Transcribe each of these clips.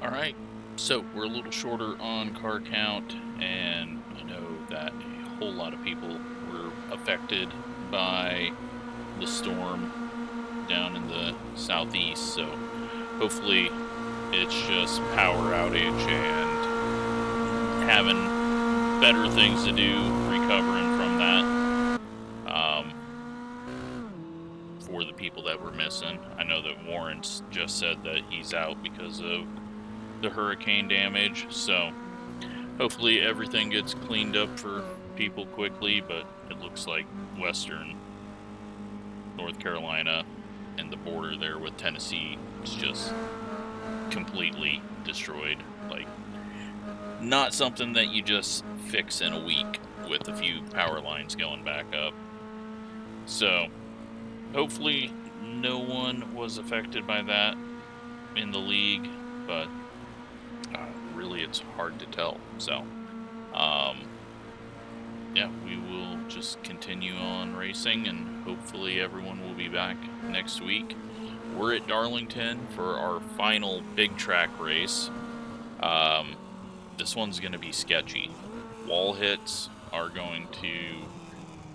Alright, so we're a little shorter on car count, and I know that a whole lot of people were affected by the storm down in the southeast, so hopefully it's just power outage and having better things to do recovering from that. For the people that were missing, I know that Warren's just said that he's out because of the hurricane damage, so hopefully everything gets cleaned up for people quickly, but it looks like western North Carolina and the border there with Tennessee is just completely destroyed. Like, not something that you just fix in a week with a few power lines going back up. So, hopefully no one was affected by that in the league, but really it's hard to tell. So, yeah, we will just continue on racing, and hopefully everyone will be back next week. We're at Darlington for our final big track race. This one's going to be sketchy. Wall hits are going to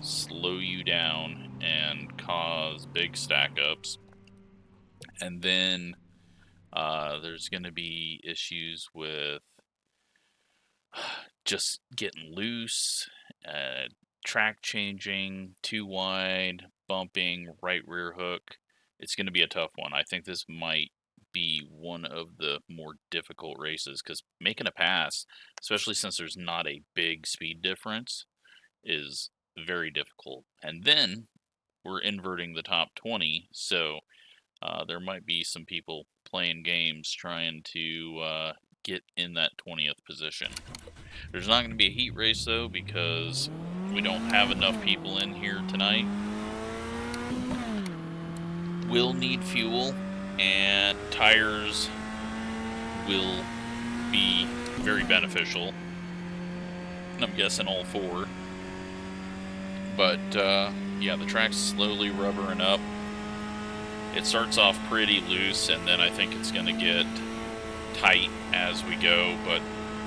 slow you down and cause big stack ups. And then there's going to be issues with just getting loose, track changing, too wide, bumping, right rear hook. It's going to be a tough one. I think this might be one of the more difficult races because making a pass, especially since there's not a big speed difference, is very difficult. And then we're inverting the top 20, so there might be some people playing games trying to get in that 20th position. There's not going to be a heat race, though, because we don't have enough people in here tonight. We'll need fuel, and tires will be very beneficial. And I'm guessing all four. But, yeah, the track's slowly rubbering up. It starts off pretty loose, and then I think it's going to get tight as we go, but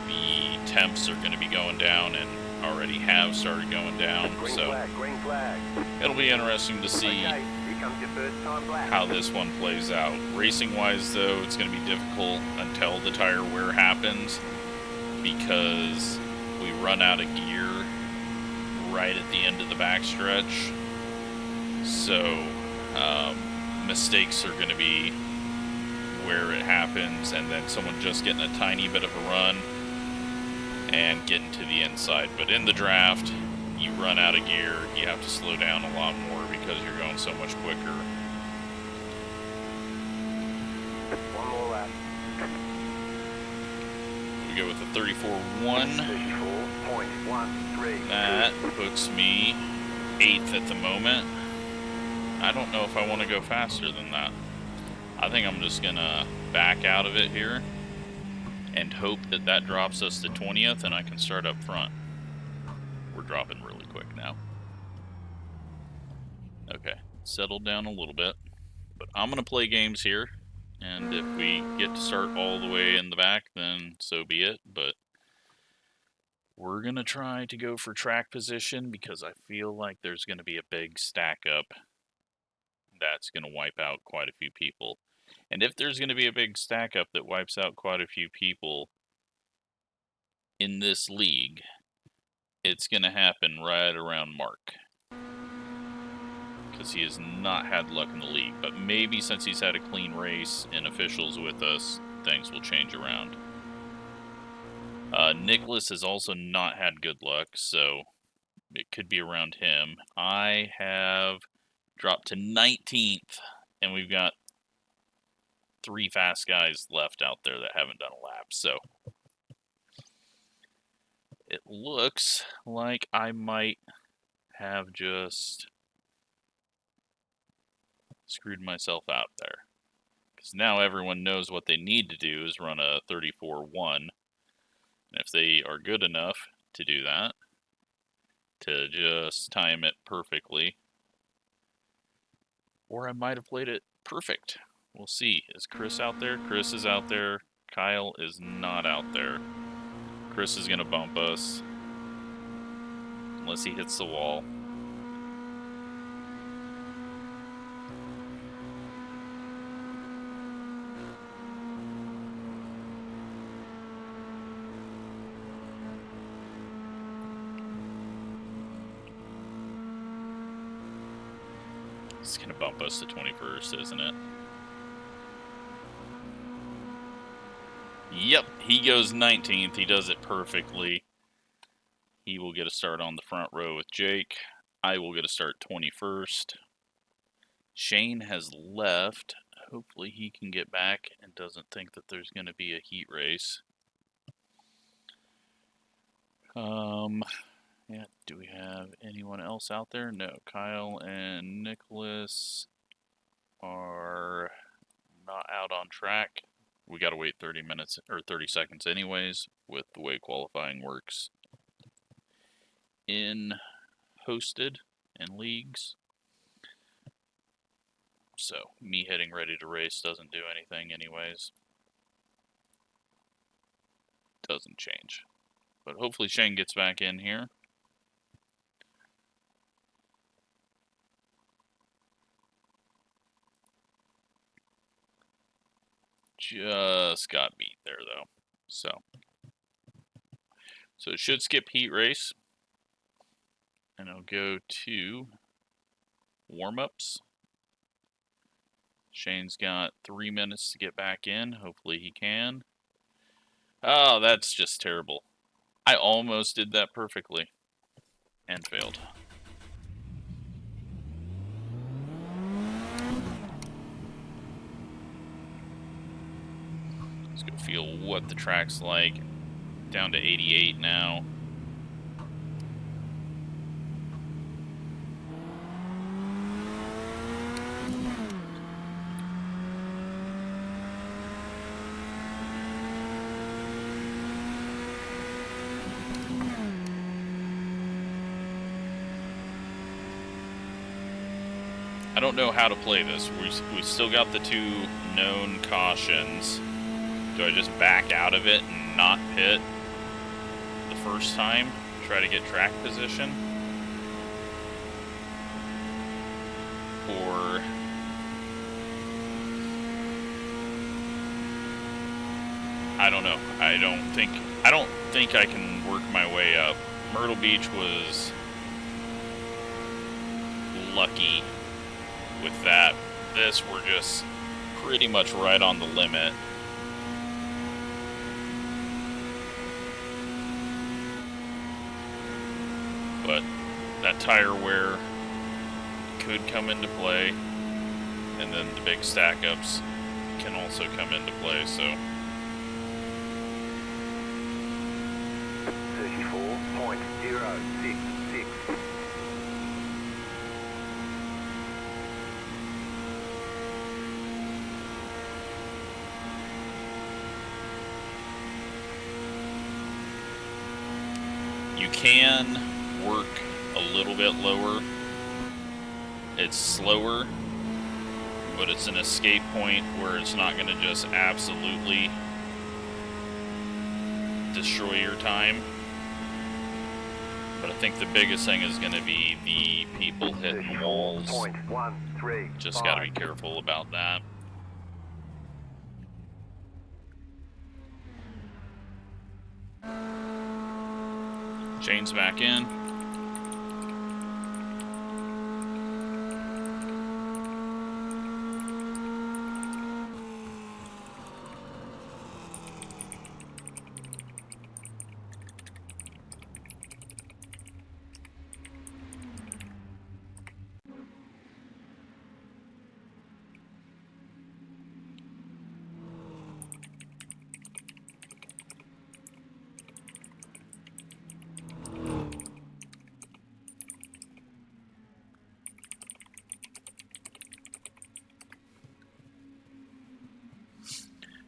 the temps are going to be going down and already have started going down, so green flag. It'll be interesting to see how this one plays out. Racing wise, though, it's going to be difficult until the tire wear happens, because we run out of gear right at the end of the backstretch, so mistakes are going to be where it happens, and then someone just getting a tiny bit of a run and getting to the inside. But in the draft, you run out of gear, you have to slow down a lot more because you're going so much quicker. One more lap. We go with the 34.1. 34.13. That puts me 8th at the moment. I don't know if I want to go faster than that. I think I'm just going to back out of it here and hope that that drops us to 20th and I can start up front. We're dropping really quick now. Okay, settled down a little bit. But I'm going to play games here, and if we get to start all the way in the back, then so be it. But we're going to try to go for track position because I feel like there's going to be a big stack up that's going to wipe out quite a few people. And if there's going to be a big stack up that wipes out quite a few people in this league, it's going to happen right around Mark, because he has not had luck in the league. But maybe since he's had a clean race and officials with us, things will change around. Nicholas has also not had good luck, so it could be around him. I have dropped to 19th, and we've got 3 fast guys left out there that haven't done a lap, so it looks like I might have just screwed myself out there, because now everyone knows what they need to do is run a 34.1, and if they are good enough to do that, to just time it perfectly, or I might have played it perfect. We'll see. Is Chris out there? Chris is out there. Kyle is not out there. Chris is going to bump us. Unless he hits the wall. It's going to bump us to 21st, isn't it? Yep, he goes 19th. He does it perfectly. He will get a start on the front row with Jake. I will get a start 21st. Shane has left. Hopefully he can get back and doesn't think that there's going to be a heat race. Yeah, do we have anyone else out there? No, Kyle and Nicholas are not out on track. We got to wait 30 minutes or 30 seconds anyways with the way qualifying works in hosted and leagues. So me hitting ready to race doesn't do anything anyways. Doesn't change. But hopefully Shane gets back in here. Just got beat there though. So it should skip heat race. And I'll go to warm-ups. Shane's got 3 minutes to get back in. Hopefully he can. Oh, that's just terrible. I almost did that perfectly. And failed. Let's go feel what the track's like. Down to 88 now. I don't know how to play this. We still got the 2 known cautions. Do I just back out of it and not pit the first time? Try to get track position? Or I don't know. I don't think I can work my way up. Myrtle Beach was lucky with that. This, we're just pretty much right on the limit. But that tire wear could come into play, and then the big stack ups can also come into play, so 34.066. you can work a little bit lower. It's slower, but it's an escape point where it's not going to just absolutely destroy your time. But I think the biggest thing is going to be the people hitting walls. Just got to be careful about that. Shane's back in.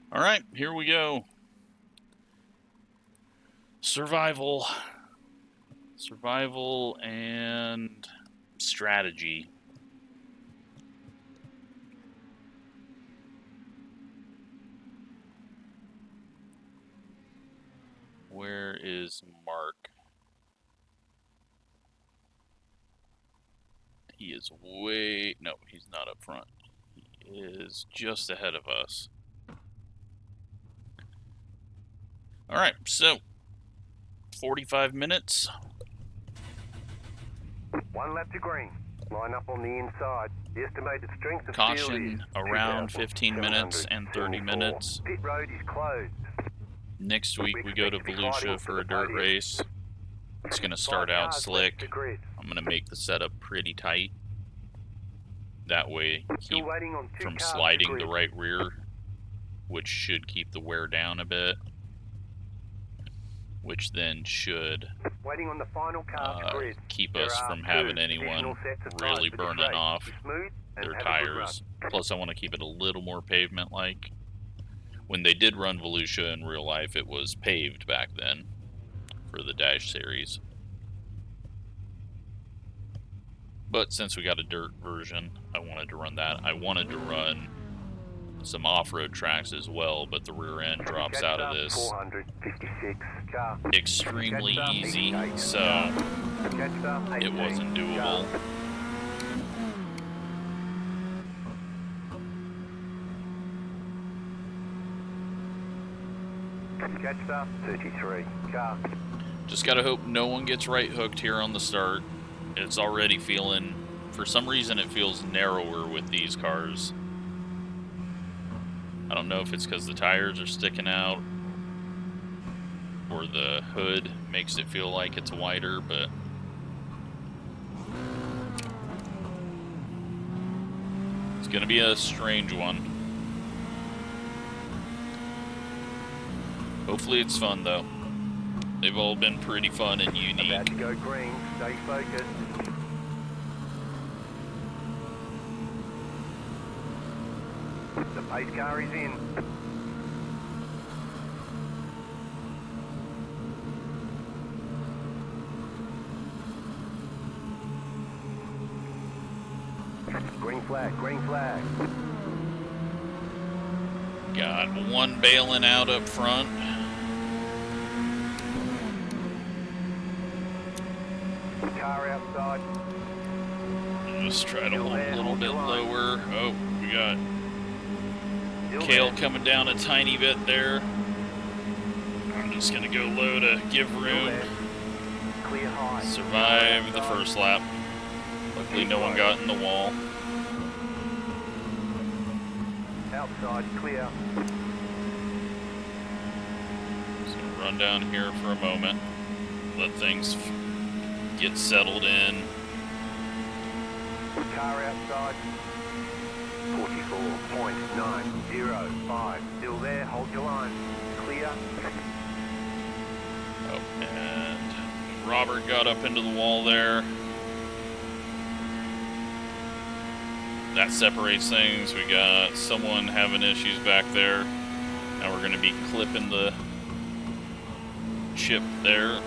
All right, here we go. Survival and strategy. where is Mark? He is way... No, he's not up front. He is just ahead of us. Alright, so 45 minutes. One lap to green. Line up on the inside. The estimated strength of Caution field is around 15 minutes and 30 minutes. Pit road is closed. Next week we go to Volusia for a dirt race. It's going to start out slick. I'm going to make the setup pretty tight. That way keep from sliding the right rear, which should keep the wear down a bit. Which then should keep us from having anyone really burning off their tires. Plus I want to keep it a little more pavement-like. When they did run Volusia in real life, it was paved back then for the Dash series. But since we got a dirt version, I wanted to run that. I wanted to run some off-road tracks as well, but the rear end drops out of this extremely easy, so it wasn't doable. Catch 33. Car. Just gotta hope no one gets right hooked here on the start. It's already feeling, for some reason it feels narrower with these cars. I don't know if it's because the tires are sticking out or the hood makes it feel like it's wider, but it's gonna be a strange one. Hopefully it's fun though. They've all been pretty fun and unique. About to go green, stay focused. The pace car is in. Green flag, green flag. Got one bailing out up front. Car outside. Just try to hold a little bit lower. Oh, we got Kale coming down a tiny bit there. I'm just gonna go low to give room. Clear high. Survive the first lap. Luckily no one got in the wall. Outside, clear. Just gonna run down here for a moment. Let things get settled in. Car outside. 44.905. Still there, hold your line. Clear. Oh, and Robert got up into the wall there. That separates things. We got someone having issues back there. Now we're going to be clipping the chip there.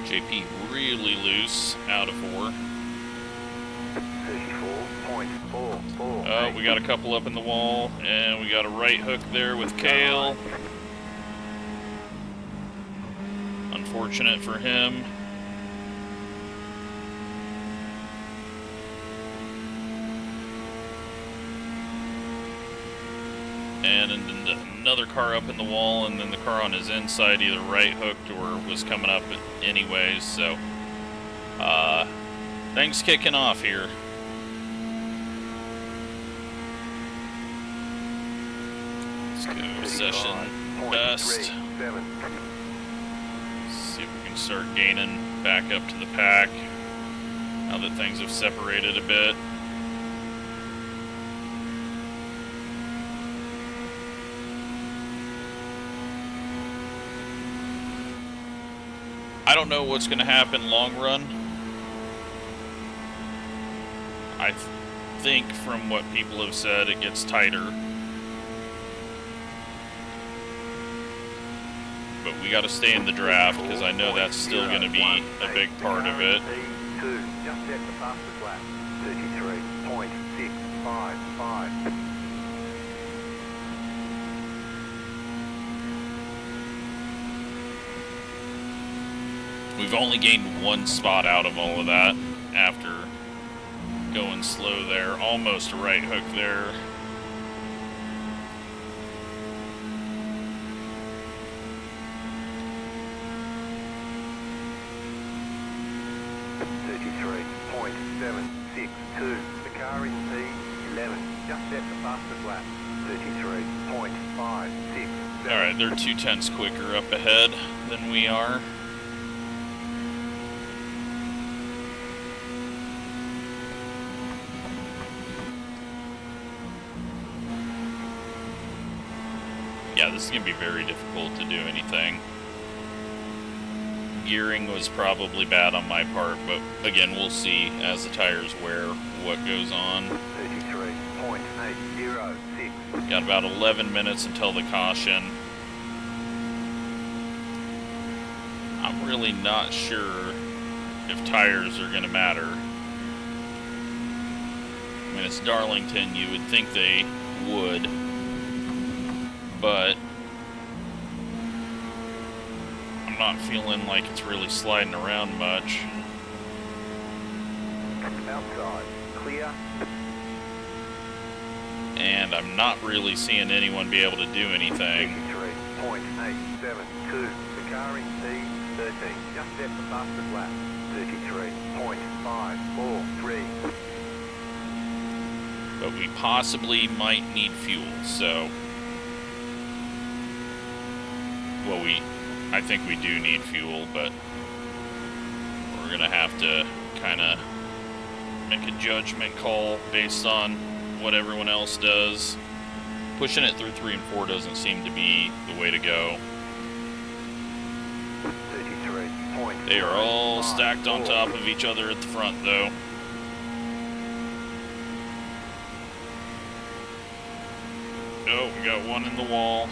JP really loose out of 4. 34.44. Oh, we got a couple up in the wall, and we got a right hook there with Kale. Unfortunate for him. And another car up in the wall, and then the car on his inside either right hooked or was coming up anyways, so things kicking off here. Let's go session best. See if we can start gaining back up to the pack now that things have separated a bit. I don't know what's going to happen long run. I think from what people have said, it gets tighter. But we got to stay in the draft because I know that's still going to be a big part of it. Just set the fastest lap. 33.655. We've only gained one spot out of all of that after going slow there. Almost a right hook there. .762. The car in P11 just set the fastest lap. 33.567. Alright, they're 0.2 quicker up ahead than we are. Yeah, this is going to be very difficult to do anything. Gearing was probably bad on my part, but again, we'll see as the tires wear what goes on. 33.806. Got about 11 minutes until the caution. I'm really not sure if tires are going to matter. I mean, it's Darlington, you would think they would, but I'm not feeling like it's really sliding around much. Outside, clear. And I'm not really seeing anyone be able to do anything. 33.872. The car in P13 just set the fastest lap. 33.543. But we possibly might need fuel, so... Well, I think we do need fuel, but we're gonna have to kind of make a judgment call based on what everyone else does. Pushing it through 3 and 4 doesn't seem to be the way to go. 33. They are all stacked on top of each other at the front, though. Oh, we got one in the wall.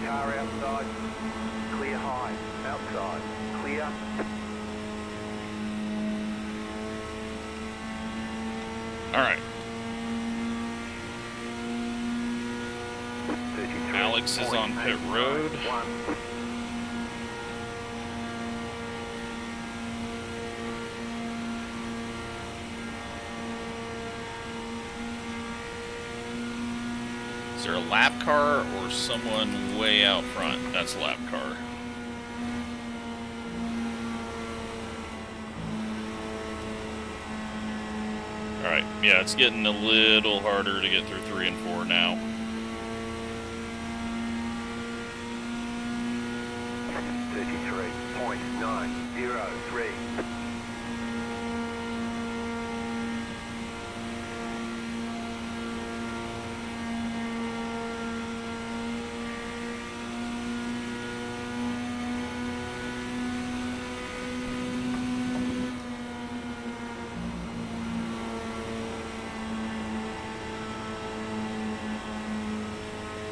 Car outside, clear high, outside, clear. Alright. Alex is on pit road. Is there a lap car or someone way out front? That's a lap car. Alright, yeah, it's getting a little harder to get through 3 and 4 now. .903.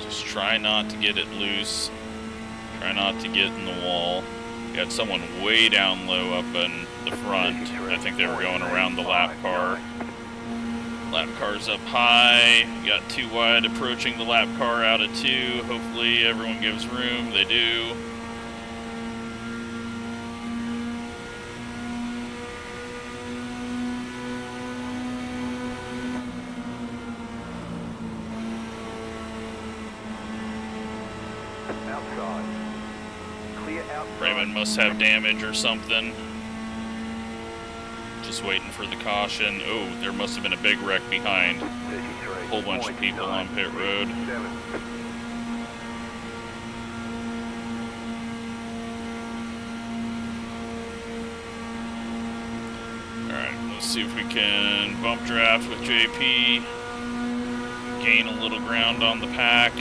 Just try not to get it loose. Try not to get in the wall. Got someone way down low up in the front. I think they were going around the lap car. Lap car's up high. Got 2 wide approaching the lap car out of 2. Hopefully everyone gives room. They do. Outside. Clear outside. Raymond must have damage or something. Just waiting for the caution. Oh, there must have been a big wreck behind. A whole bunch of people on pit road. Alright, let's see if we can bump draft with JP. Gain a little ground on the pack.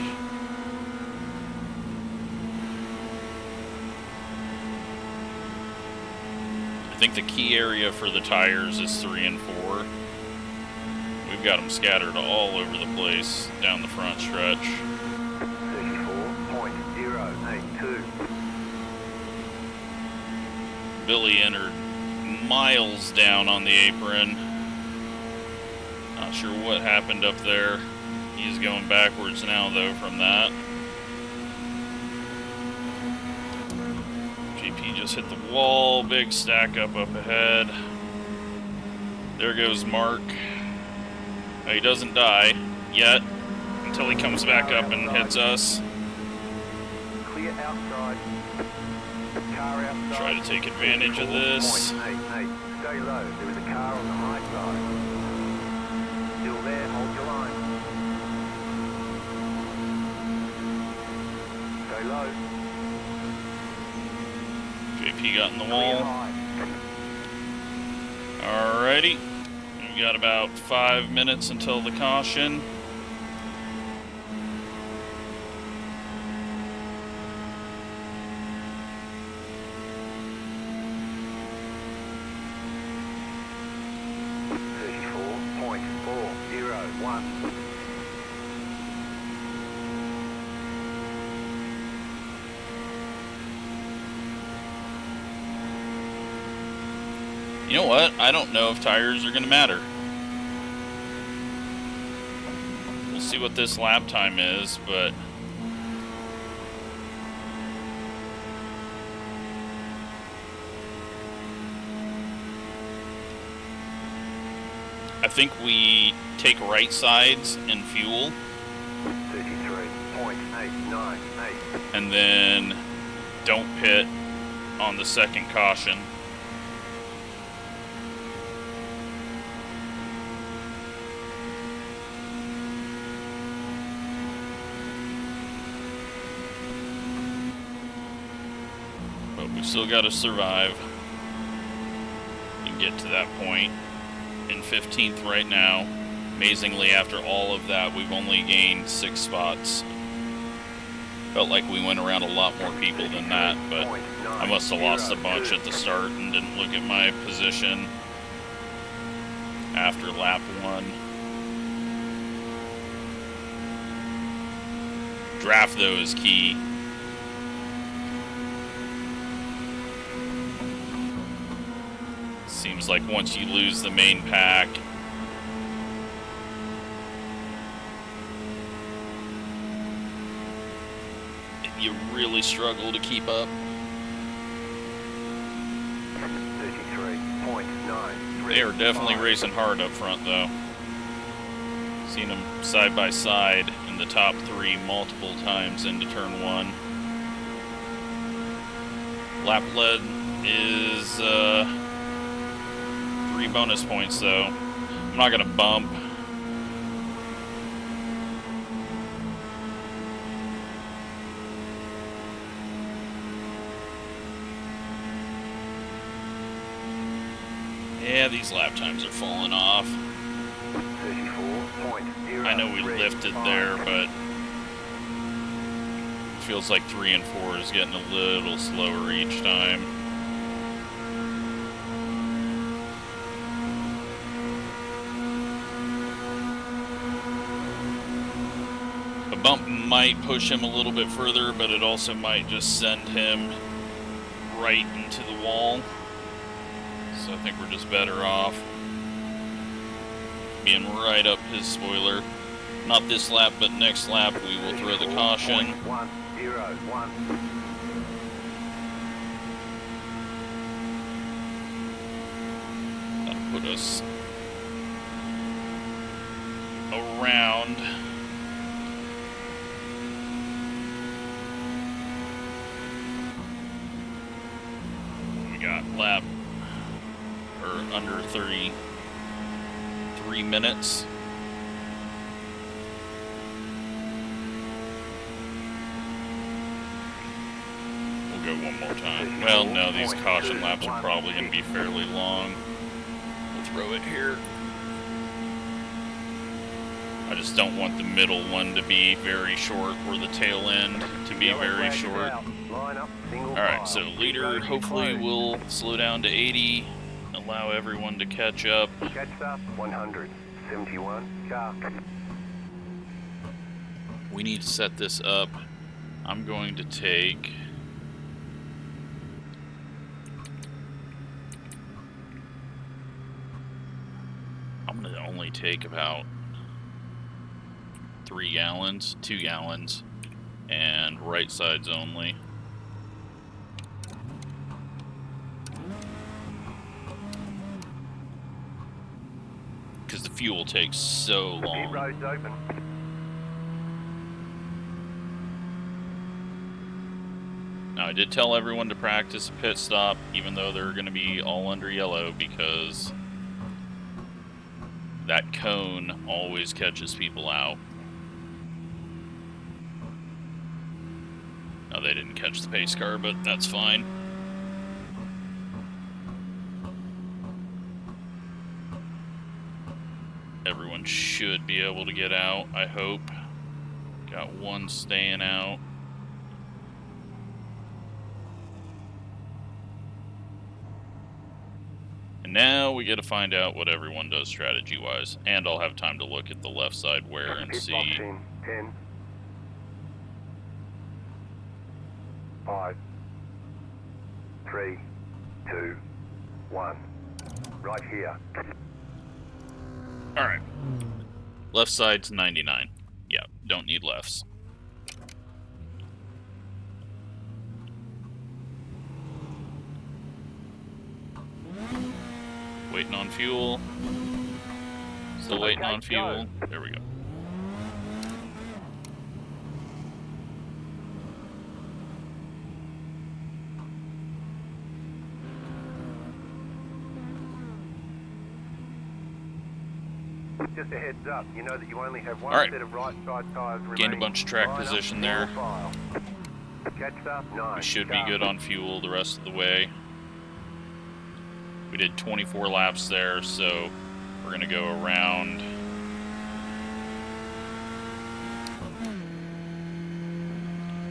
I think the key area for the tires is 3 and 4. We've got them scattered all over the place down the front stretch. 34.8. Billy entered miles down on the apron. Not sure what happened up there. He's going backwards now, though, from that. JP just hit the wall. Big stack up ahead. There goes Mark. Oh, he doesn't die yet until he comes back up and hits us. Clear outside. Car outside. Try to take advantage of this. Hey, stay low. There was a car on the high side. Still there, hold your line. Stay low. JP got in the wall. Alrighty. We've got about 5 minutes until the caution. You know what? I don't know if tires are going to matter. We'll see what this lap time is, but I think we take right sides in fuel. 33.898. And then don't pit on the second caution. But we still got to survive and get to that point. In 15th right now. Amazingly, after all of that, we've only gained 6 spots. Felt like we went around a lot more people than that, but I must have lost a bunch at the start and didn't look at my position after lap 1. Draft, though, is key. Seems like once you lose the main pack, you really struggle to keep up. 33.9. They are definitely racing hard up front, though. Seen them side by side in the top 3 multiple times into turn 1. Lap lead is 3 bonus points, though. I'm not gonna bump. Yeah, these lap times are falling off. 34.0. I know we lifted there, but it feels like 3 and 4 is getting a little slower each time. A bump might push him a little bit further, but it also might just send him right into the wall. So I think we're just better off being right up his spoiler. Not this lap, but next lap we will throw the caution. 101. That'll put us around. We got lap or under 33 minutes. We'll go one more time. Well, no, these caution laps are probably going to be fairly long. We'll throw it here. I just don't want the middle one to be very short or the tail end to be very short. Alright, so leader hopefully will slow down to 80, allow everyone to catch up. Catch up, 171 car. We need to set this up. I'm going to take only take about 3 gallons, 2 gallons, and right sides only. Because the fuel takes so long. Pit road's open. Now, I did tell everyone to practice a pit stop, even though they're going to be all under yellow, because that cone always catches people out. No, they didn't catch the pace car, but that's fine. Everyone should be able to get out, I hope. Got one staying out. And now we get to find out what everyone does strategy-wise. And I'll have time to look at the left side wear and see. Pit box in 10, 5, 3, 2, 1. Right here. Alright. Left side's 99. Yeah, don't need lefts. Waiting on fuel. Still waiting on fuel. There we go. Just a heads up, you know that you only have one All right. set of right side tires remaining. Gained a bunch of track Line up, position there. file. Catch up, 9. We should be good on fuel the rest of the way. We did 24 laps there, so we're going to go around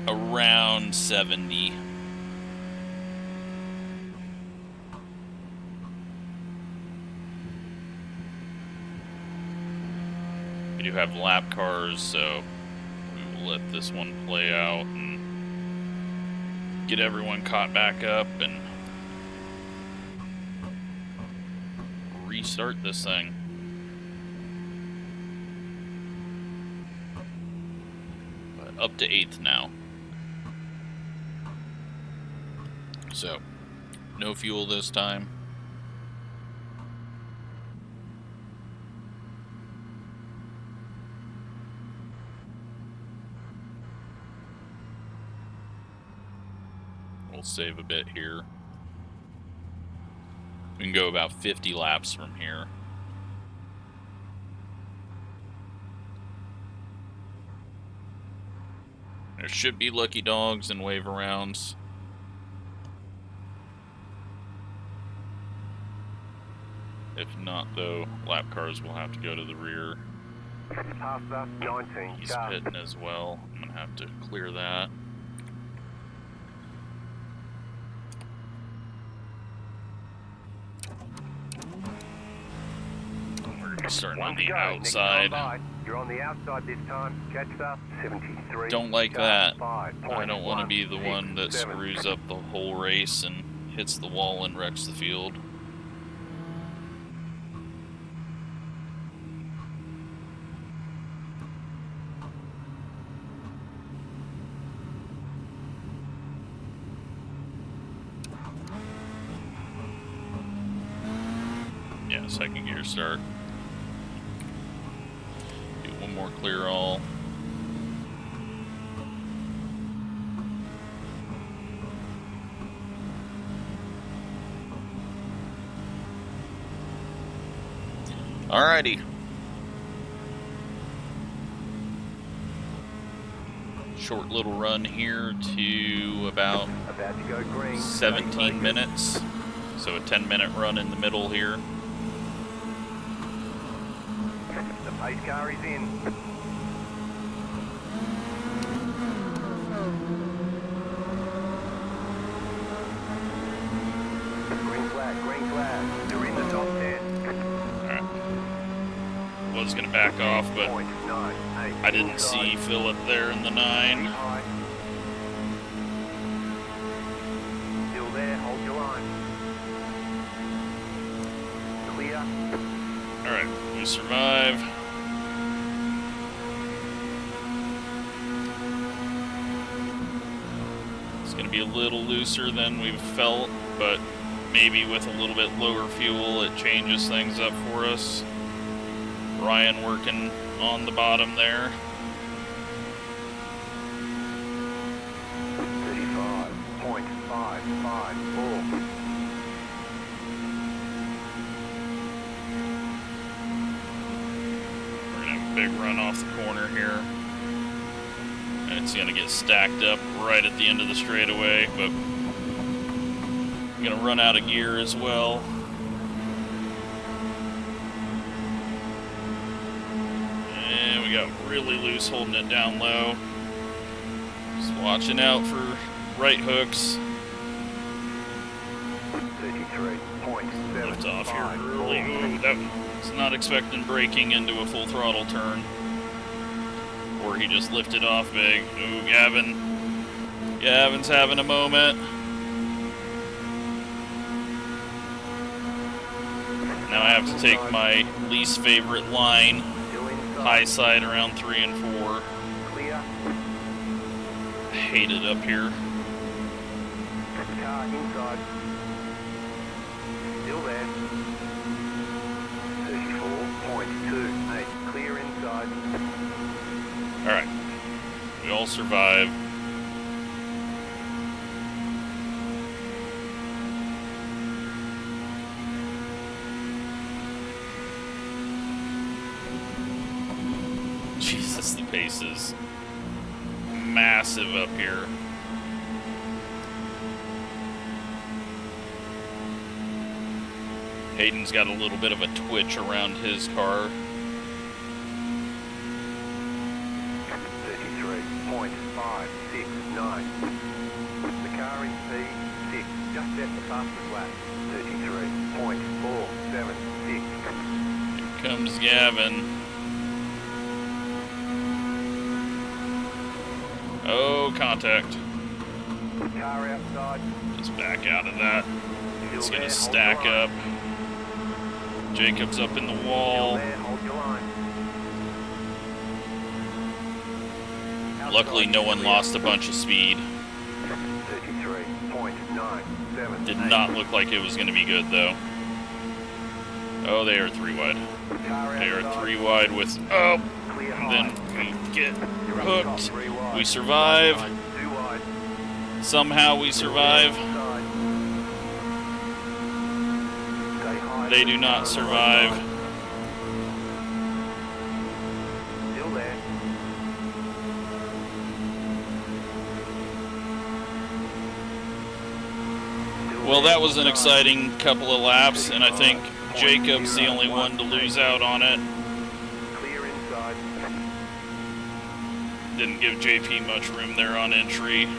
around 70. We do have lap cars, so we will let this one play out and get everyone caught back up and restart this thing. But up to 8th now. So, no fuel this time. We'll save a bit here. We can go about 50 laps from here. There should be lucky dogs and wave arounds. If not, though, lap cars will have to go to the rear. Pass up, 19. He's car. pitting as well. I'm going to have to clear that. Starting on the outside. You're on the outside this time. Catch up, 73. Don't like car, that. 5, I don't want to be the 6, one that 7. screws up the whole race and hits the wall and wrecks the field. Yeah, second gear start. Do one more clear all. Alrighty. Short little run here to about About to go green. 17 minutes. So a 10-minute run in the middle here. The pace car is in. Green flag. You're in the top 10. Alright. Was gonna back off, but 0.98. I didn't see Philip there in the 9. High. Still there, hold your line. Clear. Alright, we we survive. It's going to be a little looser than we've felt, but maybe with a little bit lower fuel, it changes things up for us. Ryan working on the bottom there. 35.554. Big run off the corner here, and it's going to get stacked up right at the end of the straightaway, but I'm going to run out of gear as well. And we got really loose holding it down low. Just watching out for right hooks. 33.7. Lift off here early. Ooh, that was not expecting braking into a full throttle turn. Or he just lifted off big. Ooh, Gavin. Gavin's having a moment. Now I have to take my least favorite line, high side around 3 and 4. Clear. I hate it up here. Car inside. Still there. 34.28. Clear inside. Alright. We all survive. Jesus, the pace is massive up here. Hayden's got a little bit of a twitch around his car. 33.569. The car in P6 just set the fastest lap. 33.476. Here comes Gavin. Oh, contact. Car outside. Let's back out of that. It's Still gonna there, stack hold your up. line. Jacob's up in the Still wall. there, hold your line. Luckily, no one lost a bunch of speed. 33.978. Did not look like it was going to be good, though. Oh, they are 3 wide. They are 3 wide with... Oh! Then we get hooked. We survive. Somehow we survive. They do not survive. Still there. Well, that was an exciting couple of laps, and I think Jacob's the only one to lose out on it. Clear inside. Didn't give JP much room there on entry.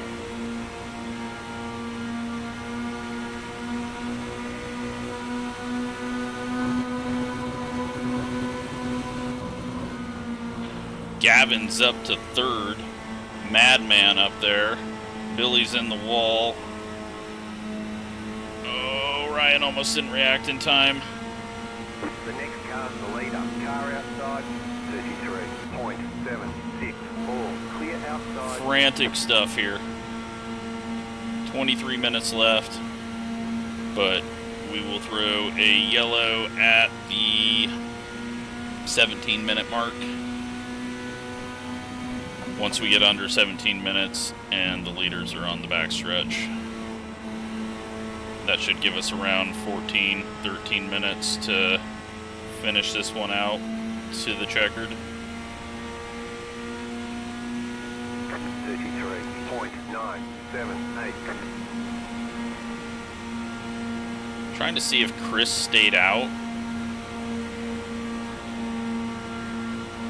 Gavin's up to 3rd. Madman up there. Billy's in the wall. Oh, Ryan almost didn't react in time. The next car's the leader. Car outside. 33.764. Clear outside. Frantic stuff here. 23 minutes left. But we will throw a yellow at the 17-minute mark. Once we get under 17 minutes and the leaders are on the backstretch. That should give us around 14, 13 minutes to finish this one out to the checkered. 33.978. Trying to see if Chris stayed out.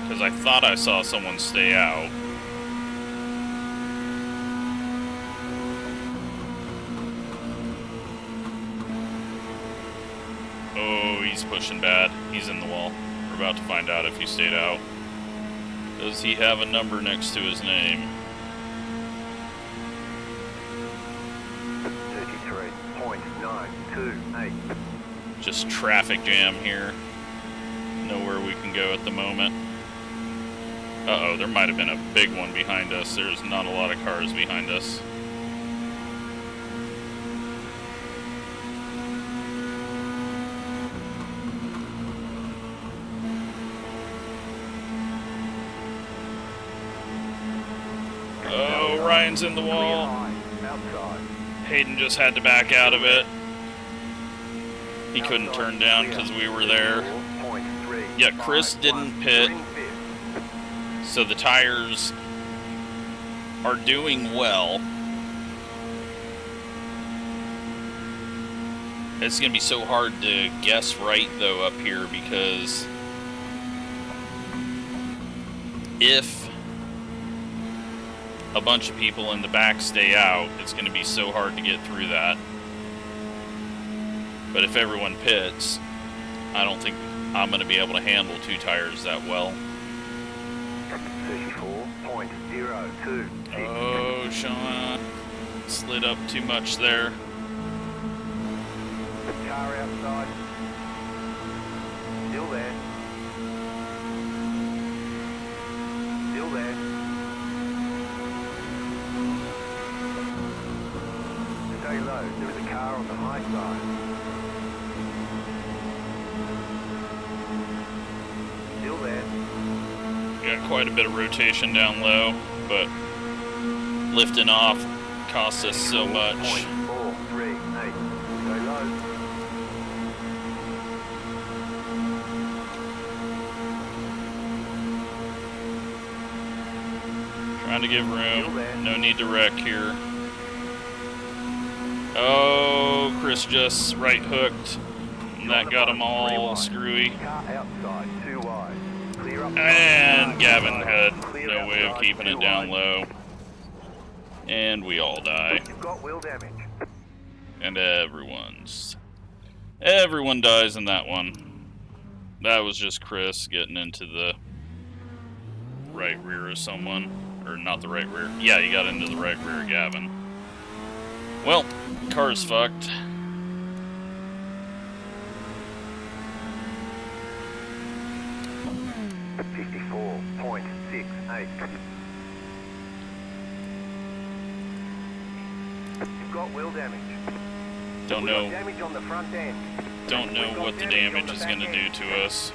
Because I thought I saw someone stay out. Oh, he's pushing bad. He's in the wall. We're about to find out if he stayed out. Does he have a number next to his name? 33.928. Just traffic jam here. nowhere we can go at the moment. Uh-oh, there might have been a big one behind us. There's not a lot of cars behind us. Oh, Ryan's in the wall. Hayden just had to back out of it. He couldn't turn down because we were there. Yeah, Chris didn't pit. So the tires are doing well. It's going to be so hard to guess right, though, up here, because if a bunch of people in the back stay out, it's going to be so hard to get through that. But if everyone pits, I don't think I'm going to be able to handle 2 tires that well. 34.02. Oh, Sean slid up too much there. Car outside. Still there. Still there. Stay low. There is a car on the high side. Still there. Got quite a bit of rotation down low, but lifting off costs us so much. 438. Stay low. Trying to give room. No need to wreck here. Oh, Chris just right hooked. And that got him all screwy. And Gavin had no way of keeping it down low. And we all die. And everyone dies in that one. That was just Chris getting into the right rear of someone. Or not the right rear. Yeah, he got into the right rear of Gavin. Well, car's fucked. You've got wheel damage. Don't know. Damage on the front end. Don't know what the damage is going to do to us.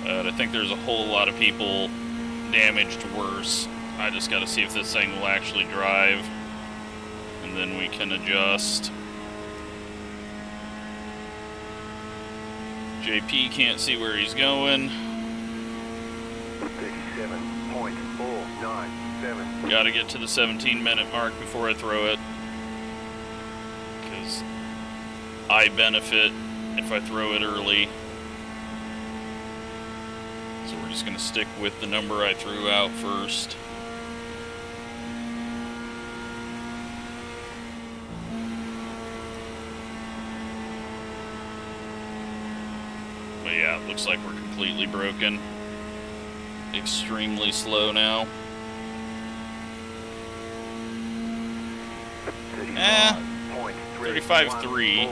But I think there's a whole lot of people damaged worse. I just got to see if this thing will actually drive, and then we can adjust. JP can't see where he's going. 37.497. Got to get to the 17-minute mark before I throw it, because I benefit if I throw it early. So we're just going to stick with the number I threw out first. But yeah, it looks like we're completely broken. Extremely slow now. 35.3.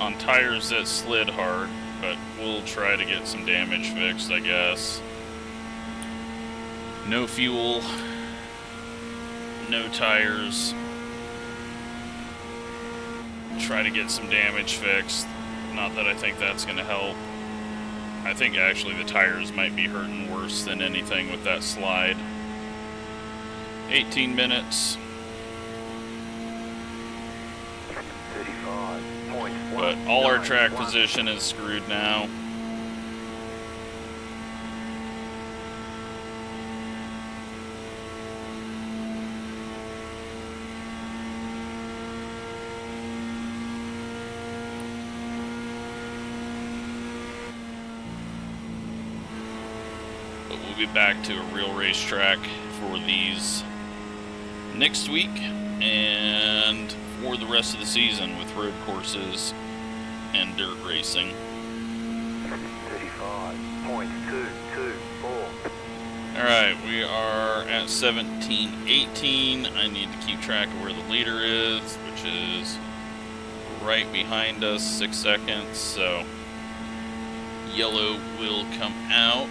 On tires that slid hard, but we'll try to get some damage fixed, I guess. No fuel, no tires. Try to get some damage fixed. Not that I think that's going to help. I think actually the tires might be hurting worse than anything with that slide. 18 minutes. But all our track position is screwed now. But we'll be back to a real racetrack for these next week and for the rest of the season with road courses and dirt racing. 35.224. Alright, we are at 17:18. I need to keep track of where the leader is, which is right behind us, 6 seconds, so yellow will come out.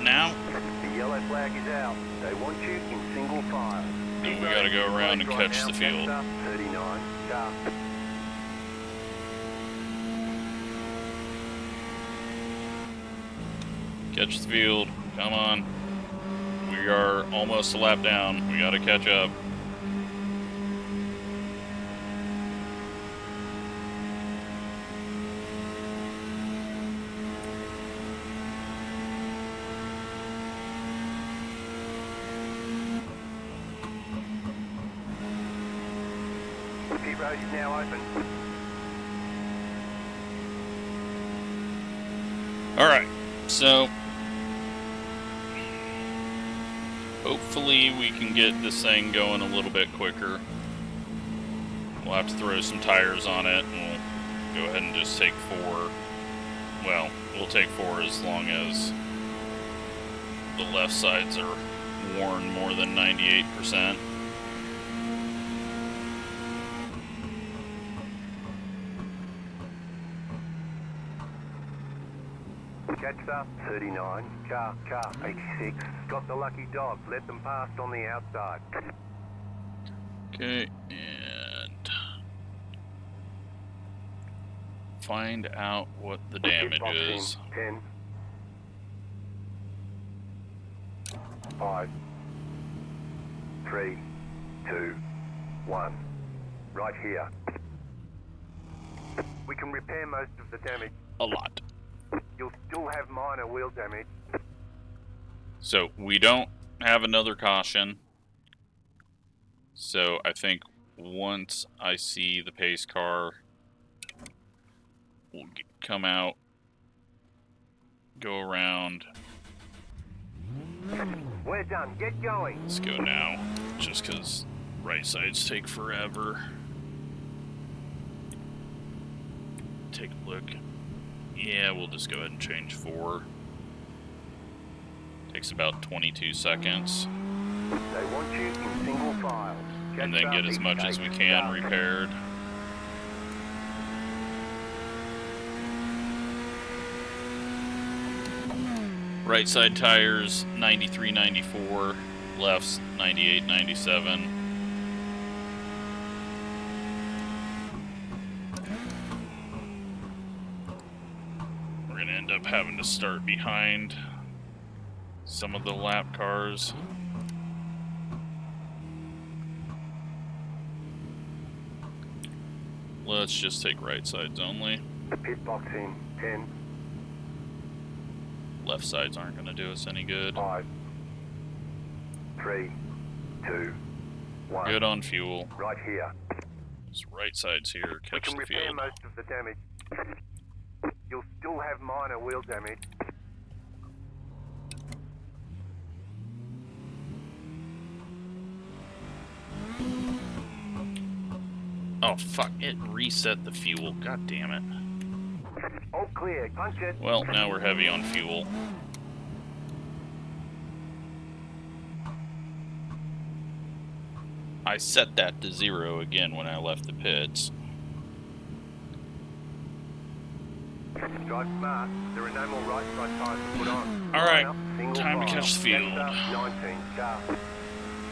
Now. The yellow flag is out. They want you in single file. And we gotta go around and catch the field. 39, car. Catch the field. Come on. We are almost a lap down. We gotta catch up. Pit road is now open. Alright, so hopefully we can get this thing going a little bit quicker. We'll have to throw some tires on it, and we'll go ahead and just take 4. Well, we'll take 4 as long as the left sides are worn more than 98%. Catch up, 39, car, 86. Got the lucky dog, let them pass on the outside. Okay, and find out what the damage is. 10, 5, 3, 2, 1. Right here. We can repair most of the damage. A lot. You'll still have minor wheel damage. So we don't have another caution. So I think once I see the pace car, we'll come out, go around. We're done. Get going. Let's go now, just because right sides take forever. Take a look. Yeah, we'll just go ahead and change 4. Takes about 22 seconds. They want you in single file. And then get as much as we can repaired. Right side tires 93, 94. Lefts 98, 97. We're gonna end up having to start behind some of the lap cars. Let's just take right sides only. Pit box in 10, Left sides aren't going to do us any good. 5, 3, 2, 1. Good on fuel. Right here. Just right sides here, We catch can the repair field. most of the damage. You'll still have minor wheel damage. Oh fuck, it reset the fuel. God damn it. All clear. Punch it. Well, now we're heavy on fuel. I set that to 0 again when I left the pits. Drive smart. There are no more right side tires to put on. Alright, Line up, single time to file. catch the field. Catch up, 19, car.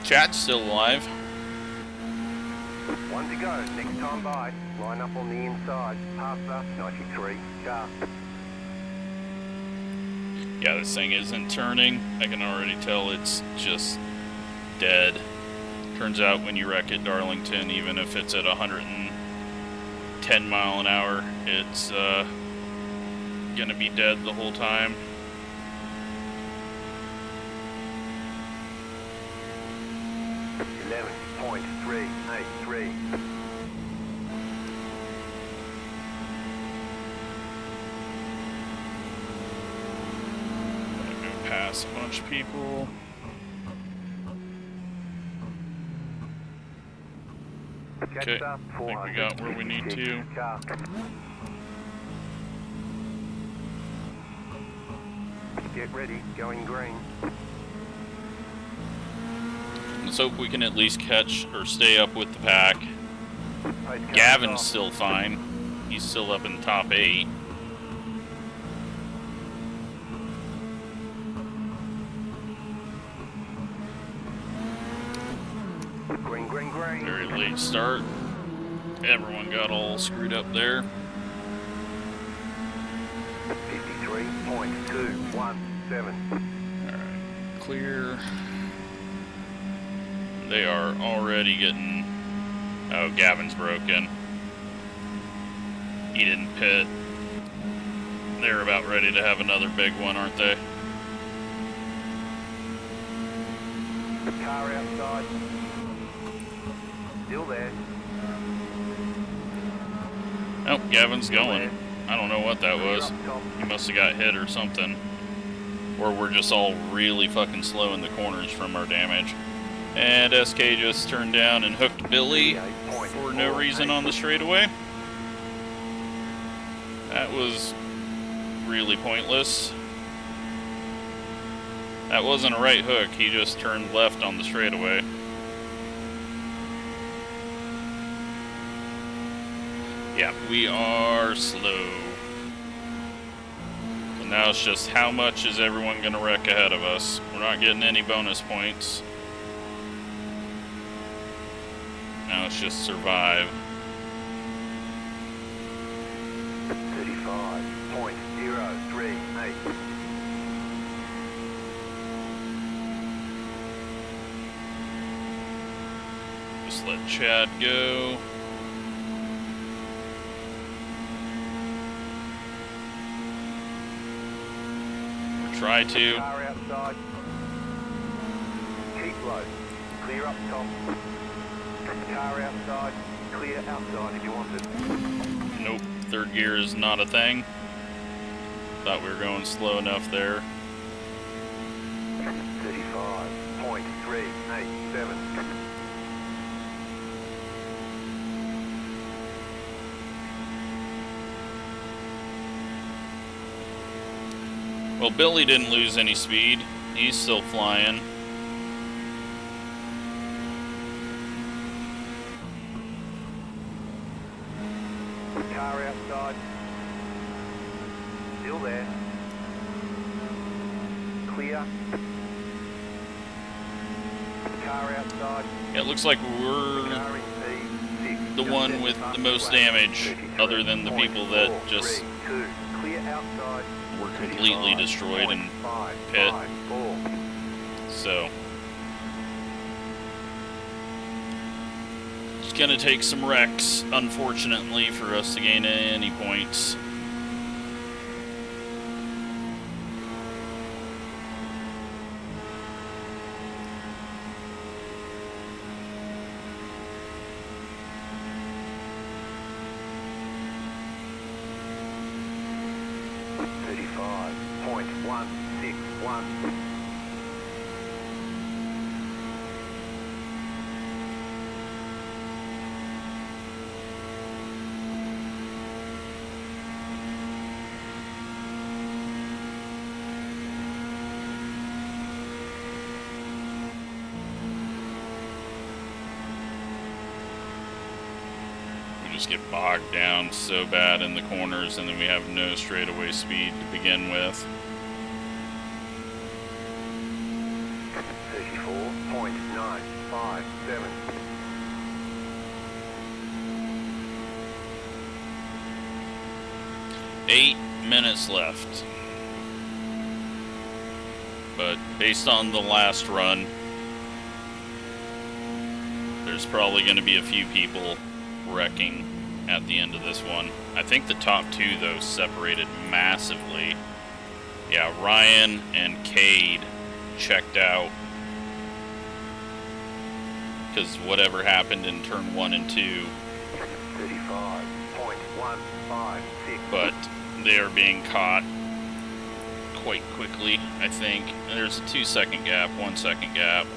Chat's still alive. 1 to go. Next time by. Line up on the inside. Pass up, 93, car. Yeah, this thing isn't turning. I can already tell it's just dead. Turns out when you wreck at Darlington, even if it's at 110 mile an hour, it's gonna be dead the whole time. .383. Gonna go past a bunch of people. Okay, Catch up, I think we got where we need to. 456, car. Get ready, going green. Let's hope we can at least catch or stay up with the pack. Pace car Gavin's off. still fine. He's still up in the top 8. Green, green, green. Very late start. Everyone got all screwed up there. 53.217. Alright, clear. They are already getting... Oh, Gavin's broken. He didn't pit. They're about ready to have another big one, aren't they? Car outside. Still there. Oh, Gavin's going. I don't know what that was. Up top. He must have got hit or something. Or we're just all really fucking slow in the corners from our damage. And SK just turned down and hooked Billy for no reason on the straightaway. That was really pointless. That wasn't a right hook, he just turned left on the straightaway. Yeah, we are slow. So now it's just how much is everyone going to wreck ahead of us. We're not getting any bonus points. Now it's just survive. 35.038. Just let Chad go. Try to. Car outside. Keep low. Clear up top. Car outside. Clear outside if you want it. Nope, third gear is not a thing. Thought we were going slow enough there. 35.387. Well, Billy didn't lose any speed. He's still flying. Car outside. Still there. Clear. Car outside. It looks like we're Car in P6. the one with the most damage, other than the people that just 33.432. Clear outside. were completely destroyed in pit. 35.554. So it's gonna take some wrecks, unfortunately, for us to gain any points. .161. We just get bogged down so bad in the corners, and then we have no straightaway speed to begin with. 34.957. 8 minutes left. But based on the last run, there's probably going to be a few people wrecking at the end of this one. I think the top two, though, separated massively. Yeah, Ryan and Cade checked out because whatever happened in turn 1 and 2. 35.156. But they are being caught quite quickly, I think. There's a 2-second gap, 1-second gap.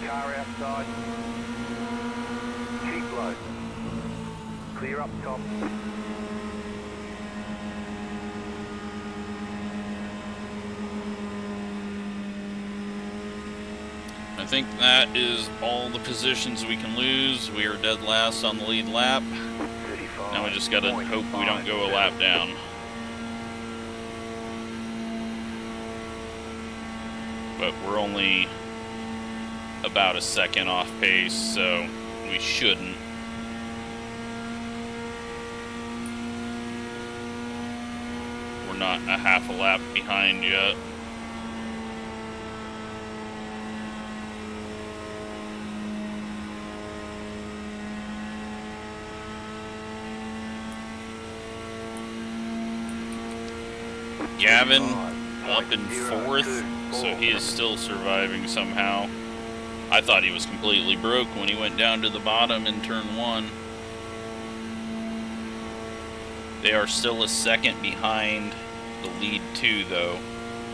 Car outside. Keep low. Clear up top. I think that is all the positions we can lose. We are dead last on the lead lap. Now we just gotta hope we don't go a lap down. But we're only about a second off pace, so we shouldn't. We're not a half a lap behind yet. Gavin up in 4th, so he is still surviving somehow. I thought he was completely broke when he went down to the bottom in turn 1. They are still a second behind the lead 2, though.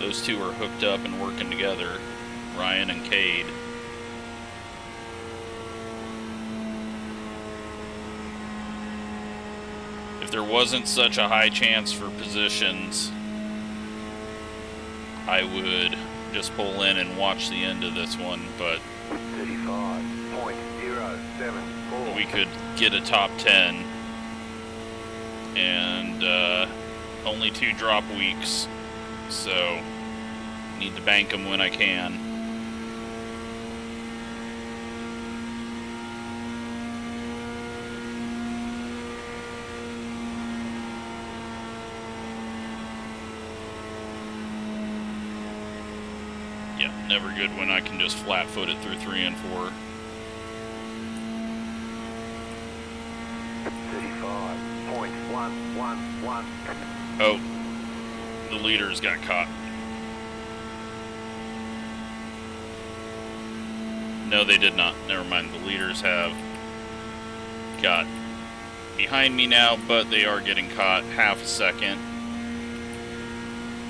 Those two are hooked up and working together, Ryan and Cade. If there wasn't such a high chance for positions, I would just pull in and watch the end of this one, but 35.074. we could get a top 10 and only 2 drop weeks, so need to bank them when I can. Yeah, never good when I can just flat foot it through 3 and 4. 35.111. Oh, the leaders got caught. No, they did not. Never mind. The leaders have got behind me now, but they are getting caught. Half a second.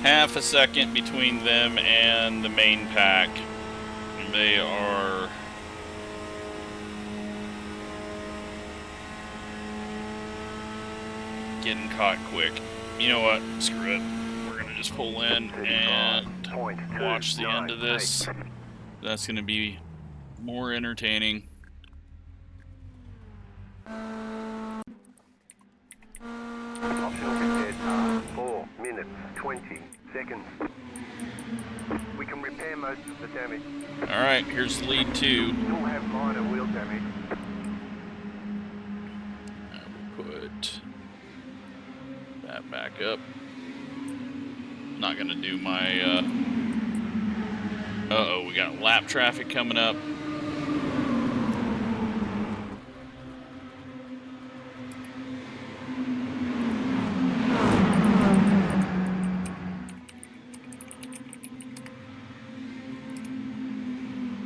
Half a second between them and the main pack. They are getting caught quick. You know what? Screw it. We're going to just pull in and watch the end of this. That's going to be more entertaining. Optional repairs are 4 minutes 20 seconds. We can repair most of the damage. Alright, here's lead 2. Still have minor wheel damage. I will put that back up. Not gonna do my uh-oh, we got lap traffic coming up.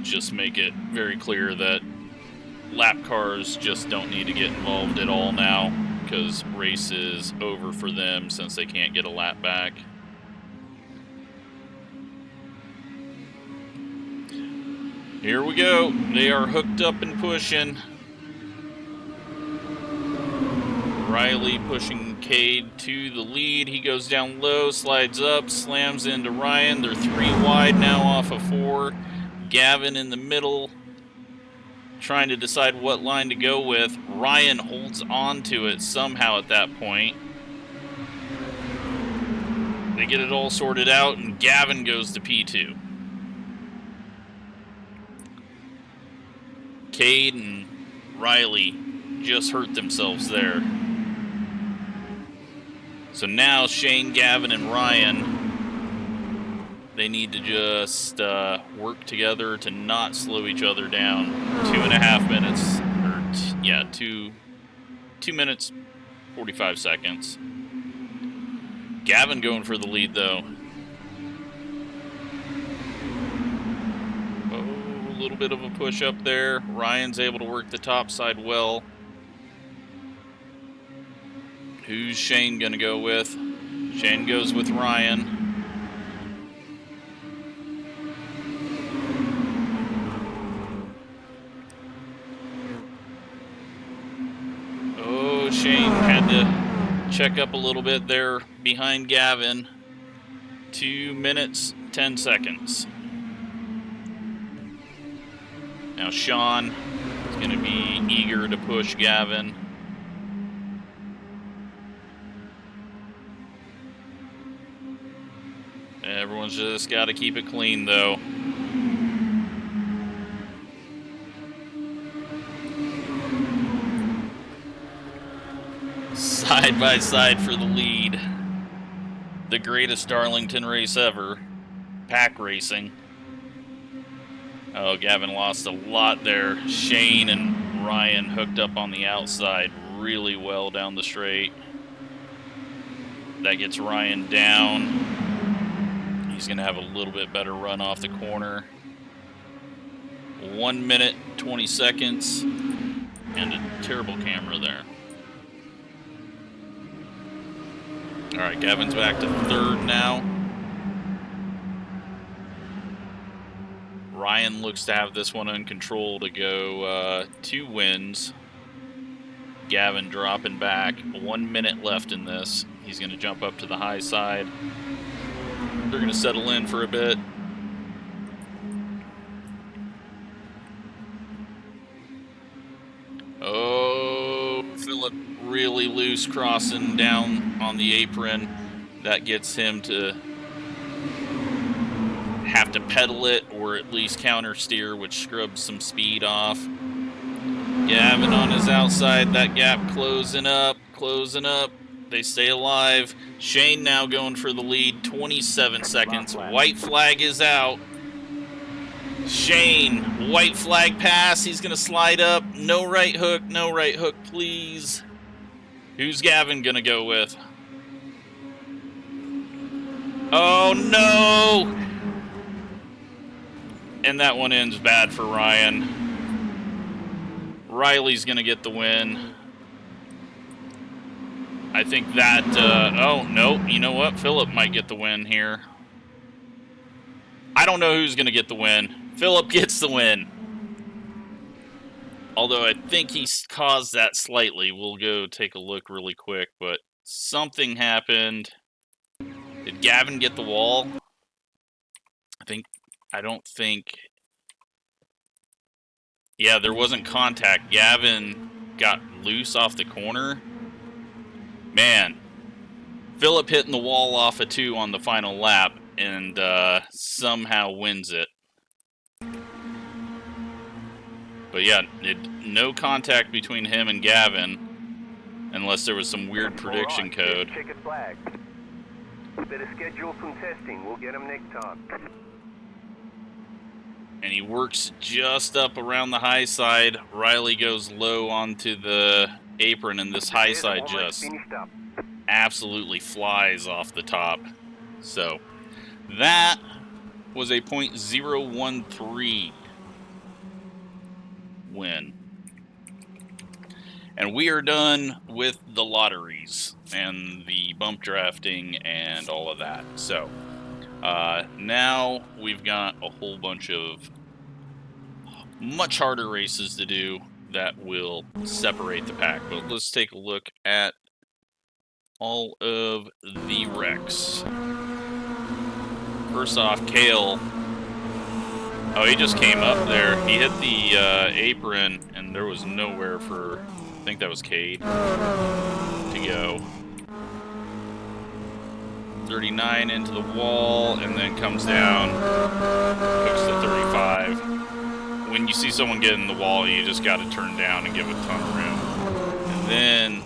Just make it very clear that lap cars just don't need to get involved at all now, because race is over for them since they can't get a lap back. Here we go. They are hooked up and pushing. Riley pushing Cade to the lead. He goes down low, slides up, slams into Ryan. They're 3 wide now off of 4. Gavin in the middle, trying to decide what line to go with. Ryan holds on to it somehow at that point. They get it all sorted out, and Gavin goes to P2. Cade and Riley just hurt themselves there. So now Shane, Gavin, and Ryan, they need to just work together to not slow each other down. 2.5 minutes, or 2 minutes, 45 seconds. Gavin going for the lead though. Oh, a little bit of a push up there. Ryan's able to work the top side well. Who's Shane gonna go with? Shane goes with Ryan. Shane had to check up a little bit there behind Gavin. 2 minutes, 10 seconds. Now Sean is going to be eager to push Gavin. Everyone's just got to keep it clean, though. Side by side for the lead. The greatest Darlington race ever. Pack racing. Oh, Gavin lost a lot there. Shane and Ryan hooked up on the outside really well down the straight. That gets Ryan down. He's going to have a little bit better run off the corner. 1 minute, 20 seconds, and a terrible camera there. All right, Gavin's back to third now. Ryan looks to have this one in control to go 2 wins. Gavin dropping back. 1 minute left in this. He's going to jump up to the high side. They're going to settle in for a bit. Oh, Philip really loose crossing down on the apron. That gets him to have to pedal it or at least counter steer, which scrubs some speed off. Gavin on his outside, that gap closing up. They stay alive. Shane now going for the lead, 27 seconds. White flag is out. Shane, white flag pass. He's going to slide up. No right hook, please. Who's Gavin going to go with? Oh, no! And that one ends bad for Ryan. Riley's going to get the win. I think that, oh, no, you know what? Philip might get the win here. I don't know who's going to get the win. Philip gets the win. Although I think he caused that slightly. We'll go take a look really quick, but something happened. Did Gavin get the wall? I don't think. Yeah, there wasn't contact. Gavin got loose off the corner. Man, Philip hitting the wall off a 2 on the final lap and somehow wins it. But yeah, no contact between him and Gavin, unless there was some weird prediction code. Checkered flag. Better schedule some testing. We'll get them next time. And he works just up around the high side. Riley goes low onto the apron, and this high side just absolutely flies off the top. So that was a .013 win. And we are done with the lotteries and the bump drafting and all of that. So now we've got a whole bunch of much harder races to do that will separate the pack. But let's take a look at all of the wrecks. First off, Kale. Oh, he just came up there. He hit the apron, and there was nowhere for, I think that was Cade, to go. 39 into the wall, and then comes down, hooks to 35. When you see someone get in the wall, you just got to turn down and give a ton of room. And then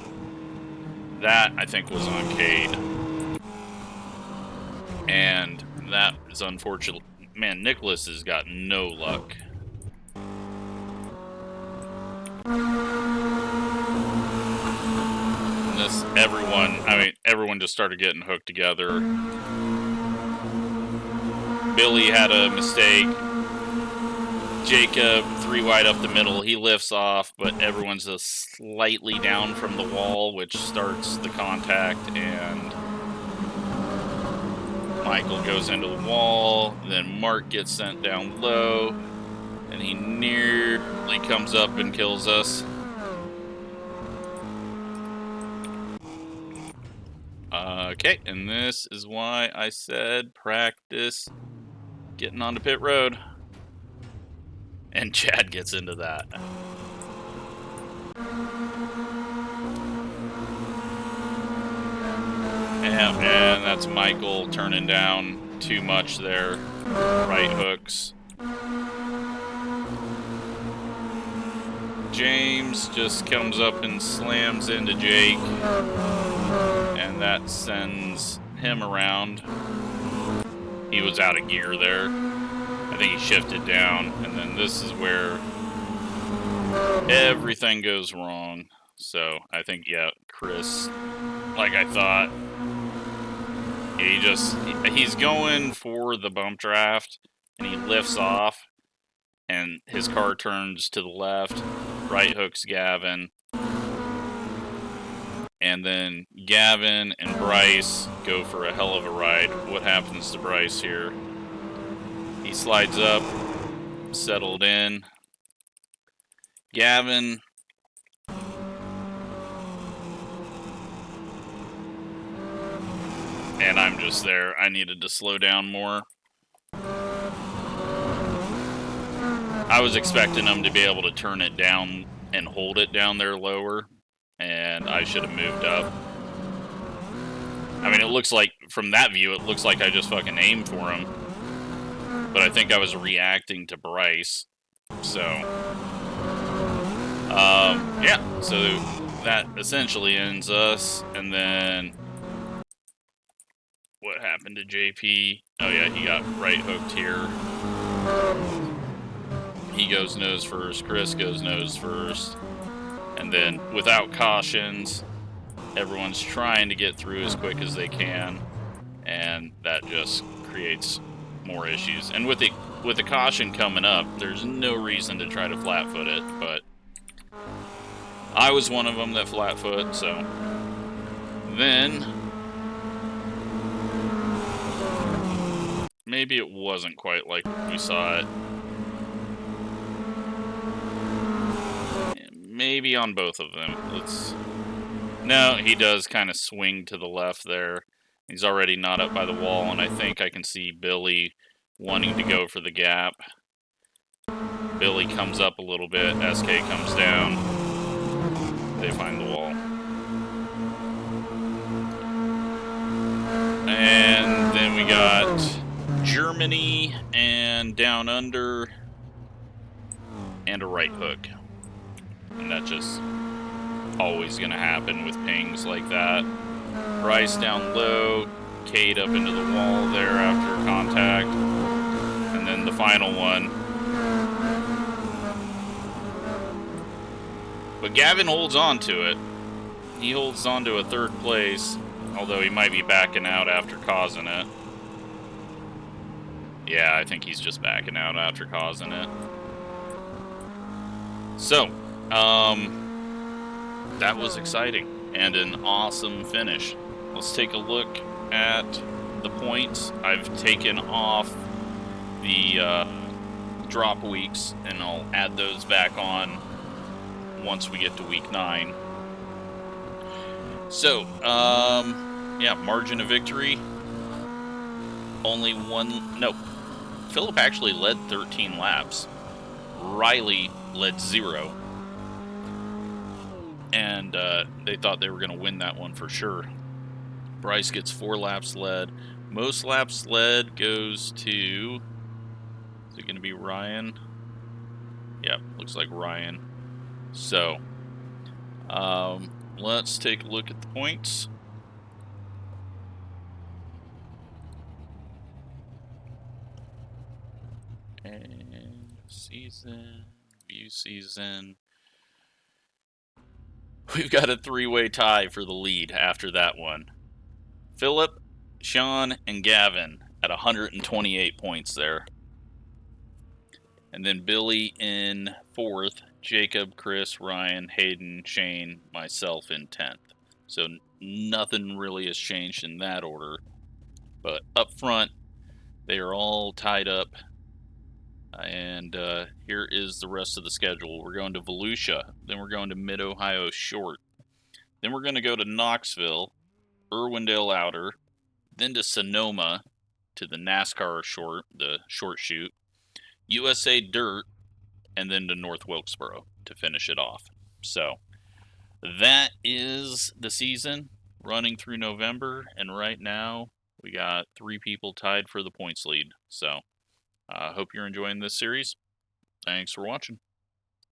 that, I think, was on Cade. And that is unfortunate. Man, Nicholas has got no luck. And this, everyone just started getting hooked together. Billy had a mistake. Jacob, 3 wide up the middle. He lifts off, but everyone's just slightly down from the wall, which starts the contact, and Michael goes into the wall. Then Mark gets sent down low, and he nearly comes up and kills us. Okay, and this is why I said practice getting onto pit road. And Chad gets into that. And that's Michael turning down too much there. Right hooks. James just comes up and slams into Jake. And that sends him around. He was out of gear there. I think he shifted down. And then this is where everything goes wrong. So I think, yeah, Chris, like I thought, he's going for the bump draft, and he lifts off, and his car turns to the left, right hooks Gavin, and then Gavin and Bryce go for a hell of a ride. What happens to Bryce here? He slides up, settled in. Gavin, and I'm just there. I needed to slow down more. I was expecting him to be able to turn it down and hold it down there lower, and I should have moved up. I mean, it looks like, from that view, it looks like I just fucking aimed for him. But I think I was reacting to Bryce. So, yeah. So that essentially ends us. And then, what happened to JP? Oh yeah, he got right hooked here. He goes nose first. Chris goes nose first. And then, without cautions, everyone's trying to get through as quick as they can, and that just creates more issues. And with the caution coming up, there's no reason to try to flat-foot it, but I was one of them that flat-foot, so then maybe it wasn't quite like we saw it. Maybe on both of them. No, he does kind of swing to the left there. He's already not up by the wall, and I think I can see Billy wanting to go for the gap. Billy comes up a little bit, SK comes down. They find the wall. And then we got Germany and Down Under and a right hook. And that's just always going to happen with pings like that. Bryce down low, Kate up into the wall there after contact. And then the final one. But Gavin holds on to it. He holds on to a third place, although he might be backing out after causing it. Yeah, I think he's just backing out after causing it. So, that was exciting and an awesome finish. Let's take a look at the points. I've taken off the drop weeks, and I'll add those back on once we get to week 9. So, yeah, margin of victory. Only one. No, Philip actually led 13 laps. Riley led 0. And they thought they were going to win that one for sure. Bryce gets 4 laps led. Most laps led goes to... Is it going to be Ryan? Yep, looks like Ryan. So, let's take a look at the points. And season, view season. We've got a 3-way tie for the lead after that one. Philip, Sean, and Gavin at 128 points there. And then Billy in 4th, Jacob, Chris, Ryan, Hayden, Shane, myself in 10th. So nothing really has changed in that order. But up front, they are all tied up. And here is the rest of the schedule. We're going to Volusia. Then we're going to Mid-Ohio Short. Then we're going to go to Knoxville, Irwindale Outer, then to Sonoma, to the NASCAR Short, the short shoot, USA Dirt, and then to North Wilkesboro to finish it off. So that is the season running through November, and right now we got 3 people tied for the points lead. So I hope you're enjoying this series. Thanks for watching.